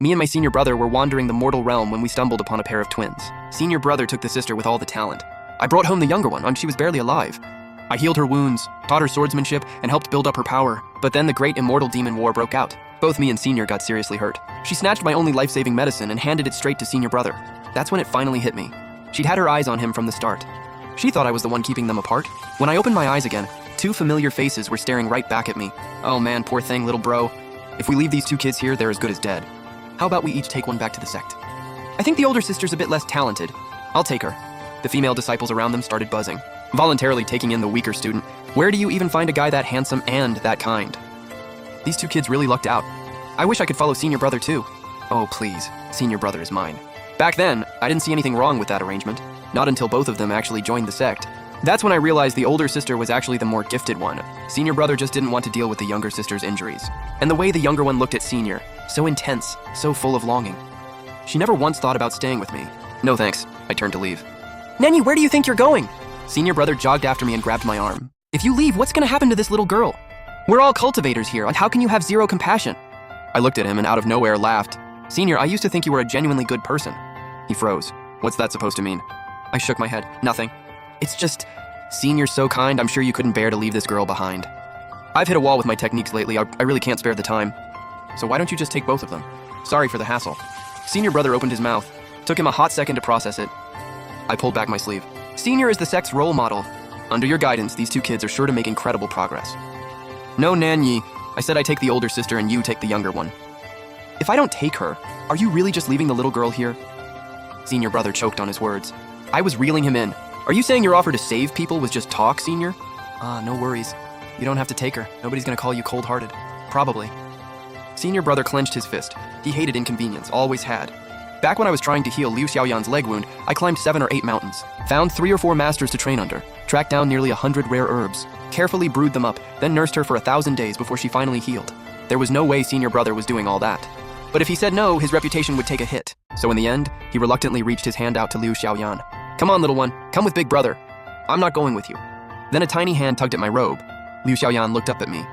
Me and my senior brother were wandering the mortal realm when we stumbled upon a pair of twins. Senior brother took the sister with all the talent. I brought home the younger one, and she was barely alive. I healed her wounds, taught her swordsmanship, and helped build up her power. But then the great immortal demon war broke out. Both me and Senior got seriously hurt. She snatched my only life-saving medicine and handed it straight to Senior brother. That's when it finally hit me. She'd had her eyes on him from the start. She thought I was the one keeping them apart. When I opened my eyes again, two familiar faces were staring right back at me. Oh man, poor thing, little bro. If we leave these two kids here, they're as good as dead. How about we each take one back to the sect? I think the older sister's a bit less talented. I'll take her. The female disciples around them started buzzing, voluntarily taking in the weaker student. Where do you even find a guy that handsome and that kind? These two kids really lucked out. I wish I could follow Senior brother too. Oh please, Senior brother is mine. Back then, I didn't see anything wrong with that arrangement. Not until both of them actually joined the sect. That's when I realized the older sister was actually the more gifted one. Senior brother just didn't want to deal with the younger sister's injuries. And the way the younger one looked at Senior, so intense, so full of longing. She never once thought about staying with me. No thanks, I turned to leave. Nenny, where do you think you're going? Senior brother jogged after me and grabbed my arm. If you leave, what's gonna happen to this little girl? We're all cultivators here, and how can you have zero compassion? I looked at him and out of nowhere laughed. Senior, I used to think you were a genuinely good person. He froze. What's that supposed to mean? I shook my head. Nothing. It's just, Senior's so kind, I'm sure you couldn't bear to leave this girl behind. I've hit a wall with my techniques lately, I really can't spare the time. So why don't you just take both of them? Sorry for the hassle. Senior brother opened his mouth. Took him a hot second to process it. I pulled back my sleeve. Senior is the sect's role model. Under your guidance, these two kids are sure to make incredible progress. No, Nanyi. I said I take the older sister and you take the younger one. If I don't take her, are you really just leaving the little girl here? Senior brother choked on his words. I was reeling him in. Are you saying your offer to save people was just talk, Senior? No worries. You don't have to take her. Nobody's gonna call you cold-hearted. Probably. Senior brother clenched his fist. He hated inconvenience, always had. Back when I was trying to heal Liu Xiaoyan's leg wound, I climbed 7 or 8 mountains, found 3 or 4 masters to train under, tracked down nearly 100 rare herbs, carefully brewed them up, then nursed her for 1,000 days before she finally healed. There was no way Senior brother was doing all that. But if he said no, his reputation would take a hit. So in the end, he reluctantly reached his hand out to Liu Xiaoyan. Come on, little one, come with big brother. I'm not going with you. Then a tiny hand tugged at my robe. Liu Xiaoyan looked up at me.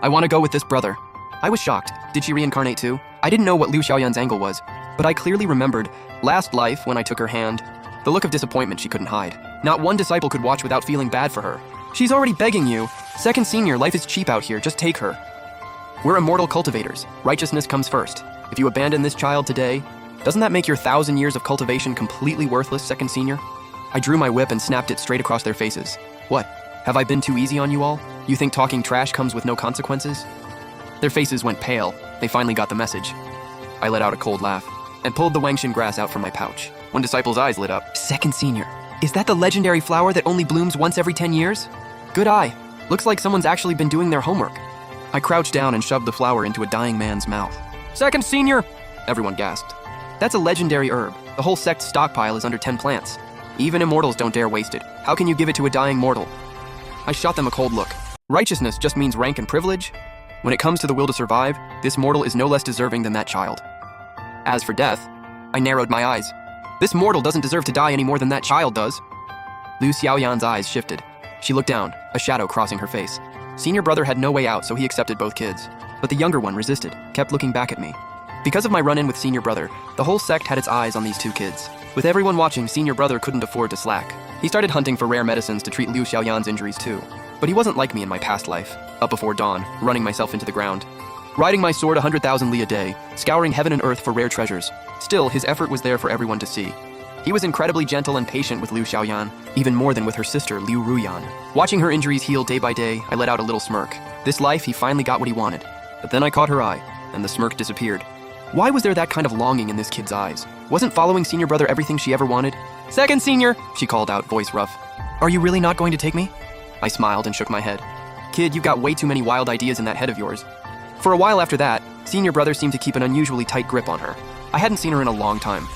I want to go with this brother. I was shocked. Did she reincarnate too? I didn't know what Liu Xiaoyan's angle was, but I clearly remembered, last life when I took her hand, the look of disappointment she couldn't hide. Not one disciple could watch without feeling bad for her. She's already begging you. Second Senior, life is cheap out here, just take her. We're immortal cultivators. Righteousness comes first. If you abandon this child today, doesn't that make your 1,000 years of cultivation completely worthless, Second Senior? I drew my whip and snapped it straight across their faces. What? Have I been too easy on you all? You think talking trash comes with no consequences? Their faces went pale. They finally got the message. I let out a cold laugh and pulled the Wangshan grass out from my pouch. One disciple's eyes lit up. Second Senior, is that the legendary flower that only blooms once every 10 years? Good eye. Looks like someone's actually been doing their homework. I crouched down and shoved the flower into a dying man's mouth. Second Senior! Everyone gasped. That's a legendary herb. The whole sect's stockpile is under 10 plants. Even immortals don't dare waste it. How can you give it to a dying mortal? I shot them a cold look. Righteousness just means rank and privilege? When it comes to the will to survive, this mortal is no less deserving than that child. As for death, I narrowed my eyes. This mortal doesn't deserve to die any more than that child does. Liu Xiaoyan's eyes shifted. She looked down, a shadow crossing her face. Senior brother had no way out, so he accepted both kids. But the younger one resisted, kept looking back at me. Because of my run-in with Senior brother, the whole sect had its eyes on these two kids. With everyone watching, Senior brother couldn't afford to slack. He started hunting for rare medicines to treat Liu Xiaoyan's injuries too. But he wasn't like me in my past life, up before dawn, running myself into the ground. Riding my sword 100,000 li a day, scouring heaven and earth for rare treasures. Still, his effort was there for everyone to see. He was incredibly gentle and patient with Liu Xiaoyan, even more than with her sister, Liu Ruyan. Watching her injuries heal day by day, I let out a little smirk. This life, he finally got what he wanted. But then I caught her eye, and the smirk disappeared. Why was there that kind of longing in this kid's eyes? Wasn't following Senior brother everything she ever wanted? Second Senior, she called out, voice rough. Are you really not going to take me? I smiled and shook my head. Kid, you've got way too many wild ideas in that head of yours. For a while after that, Senior brother seemed to keep an unusually tight grip on her. I hadn't seen her in a long time.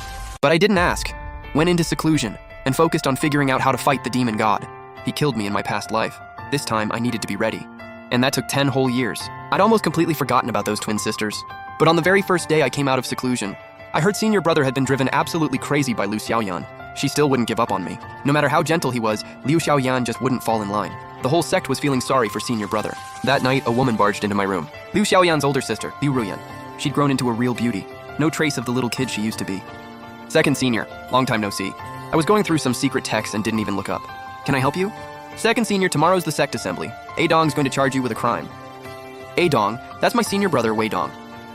But I didn't ask. Went into seclusion and focused on figuring out how to fight the demon god. He killed me in my past life. This time, I needed to be ready. And that took 10 whole years. I'd almost completely forgotten about those twin sisters. But on the very first day I came out of seclusion, I heard Senior brother had been driven absolutely crazy by Liu Xiaoyan. She still wouldn't give up on me. No matter how gentle he was, Liu Xiaoyan just wouldn't fall in line. The whole sect was feeling sorry for Senior brother. That night, a woman barged into my room. Liu Xiaoyan's older sister, Liu Ruyan. She'd grown into a real beauty. No trace of the little kid she used to be. Second senior, long time no see. I was going through some secret texts and didn't even look up. Can I help you? Second senior, tomorrow's the sect assembly. Adong's going to charge you with a crime. Adong, that's my senior brother, Wei Dong.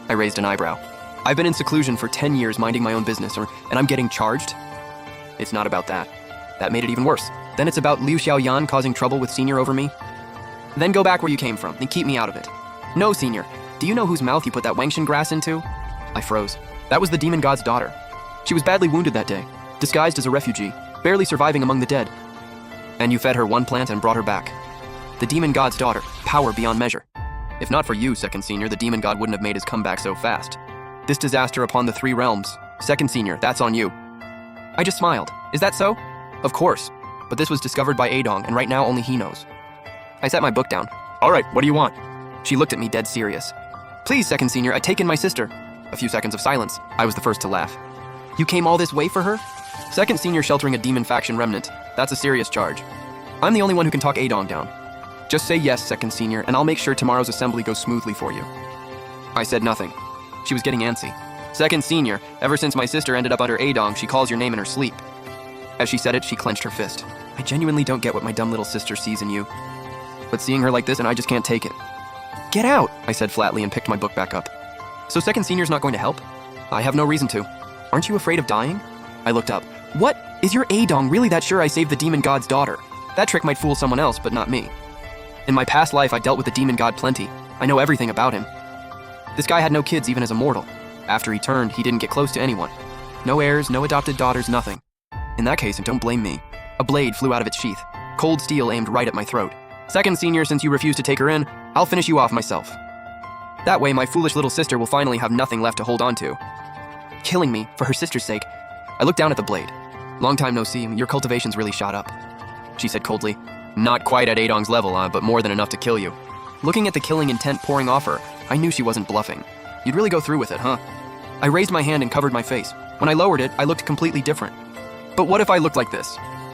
I raised an eyebrow. I've been in seclusion for 10 years minding my own business, and I'm getting charged? It's not about that. That made it even worse. Then it's about Liu Xiaoyan causing trouble with senior over me? Then go back where you came from and keep me out of it. No, senior. Do you know whose mouth you put that Wangshan grass into? I froze. That was the demon god's daughter. She was badly wounded that day, disguised as a refugee, barely surviving among the dead. And you fed her one plant and brought her back. The demon god's daughter, power beyond measure. If not for you, second senior, the demon god wouldn't have made his comeback so fast. This disaster upon the 3 realms. Second senior, that's on you. I just smiled. Is that so? Of course. But this was discovered by Adong, and right now only he knows. I set my book down. All right, what do you want? She looked at me dead serious. Please, second senior, I'd taken my sister. A few seconds of silence. I was the first to laugh. You came all this way for her? Second senior sheltering a demon faction remnant. That's a serious charge. I'm the only one who can talk Adong down. Just say yes, second senior, and I'll make sure tomorrow's assembly goes smoothly for you. I said nothing. She was getting antsy. Second senior, ever since my sister ended up under Adong, she calls your name in her sleep. As she said it, she clenched her fist. I genuinely don't get what my dumb little sister sees in you. But seeing her like this, and I just can't take it. Get out, I said flatly and picked my book back up. So second senior's not going to help? I have no reason to. Aren't you afraid of dying? I looked up. What? Is your Adong really that sure I saved the demon god's daughter? That trick might fool someone else, but not me. In my past life, I dealt with the demon god plenty. I know everything about him. This guy had no kids even as a mortal. After he turned, he didn't get close to anyone. No heirs, no adopted daughters, nothing. In that case, don't blame me. A blade flew out of its sheath. Cold steel aimed right at my throat. Second senior, since you refuse to take her in, I'll finish you off myself. That way, my foolish little sister will finally have nothing left to hold on to. Killing me, for her sister's sake. I looked down at the blade. Long time no see, your cultivation's really shot up. She said coldly, not quite at Adong's level, but more than enough to kill you. Looking at the killing intent pouring off her, I knew she wasn't bluffing. You'd really go through with it, huh? I raised my hand and covered my face. When I lowered it, I looked completely different. But what if I looked like this?